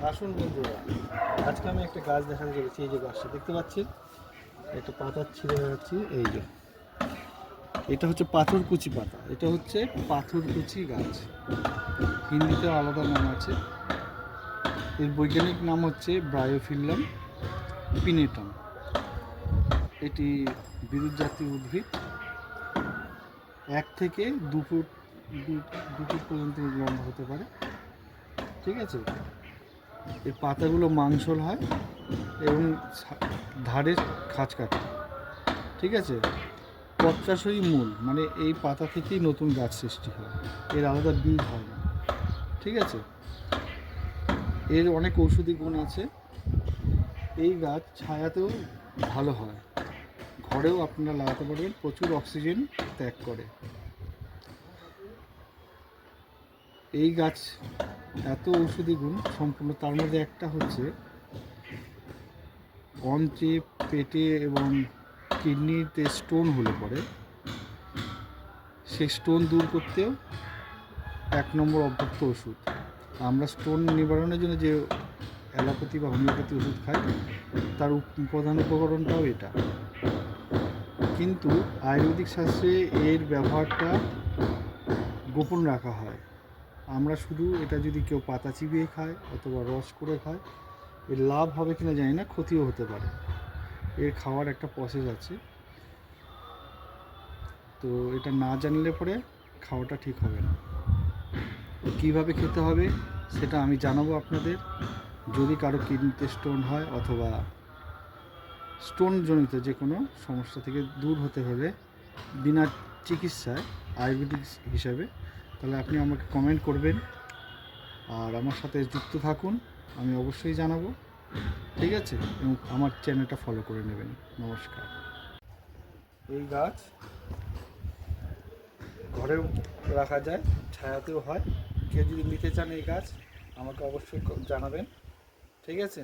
আসুন বন্ধুরা, আজকে আমি একটা গাছ দেখাতে চলেছি। এই যে গাছটা দেখতে পাচ্ছেন, একটা পাতা ছিঁড়ে বেড়াচ্ছি। এই যে এটা হচ্ছে পাথরকুচি পাতা, এটা হচ্ছে পাথরকুচি গাছ। হিন্দিতে আলাদা নাম আছে, এর বৈজ্ঞানিক নাম হচ্ছে ব্রায়োফিল্লাম পিনেটাম। এটি বিরুৎ জাতীয় উদ্ভিদ, 1 থেকে 2 ফুট 2 ফুট পর্যন্ত লম্বা হতে পারে। ঠিক আছে, এর পাতাগুলো মাংসল হয় এবং ধারে খাঁজ কাটা। ঠিক আছে, পত্রাশয়ী মূল, মানে এই পাতা থেকেই নতুন গাছ সৃষ্টি হয়, এর আলাদা বীজ হয় না। ঠিক আছে, এর অনেক ঔষধি গুণ আছে। এই গাছ ছায়াতেও ভালো হয়, ঘরেও আপনারা লাগাতে পারবেন, প্রচুর অক্সিজেন ত্যাগ করে। এই গাছ এত ঔষধি গুণ সম্পূর্ণ, তার মধ্যে একটা হচ্ছে অন্ত্রে, পেটে এবং কিডনিতে স্টোন হলে পরে সেই স্টোন দূর করতেও 1 নম্বর অভ্যর্থ ওষুধ। আমরা স্টোন নিবারণের জন্য যে অ্যালোপ্যাথি বা হোমিওপ্যাথি ওষুধ খাই, তার প্রধান উপকরণটাও এটা। কিন্তু আয়ুর্বেদিক শাস্ত্রে এর ব্যবহারটা গোপন রাখা হয়। আমরা শুধু এটা যদি কেউ পাতা চিবিয়ে খায় অথবা রস করে খায়, এর লাভ হবে কিনা জানি না, ক্ষতিও হতে পারে। এর খাওয়ার একটা প্রসেস আছে, তো এটা না জানলে পরে খাওয়াটা ঠিক হবে না। কীভাবে খেতে হবে সেটা আমি জানাবো আপনাদের। যদি কারো কিডনিতে স্টোন হয় অথবা স্টোনজনিত যে কোনো সমস্যা থেকে দূর হতে হলে বিনা চিকিৎসায় আয়ুর্বেদিক হিসাবে, তাহলে আপনি আমাকে কমেন্ট করবেন আর আমার সাথে যুক্ত থাকুন, আমি অবশ্যই জানাবো। ঠিক আছে, এবং আমার চ্যানেলটা ফলো করে নেবেন। নমস্কার। এই গাছ ঘরেও রাখা যায়, ছায়াতেও হয়। কেউ যদি নিতে চান এই গাছ, আমাকে অবশ্যই জানাবেন। ঠিক আছে।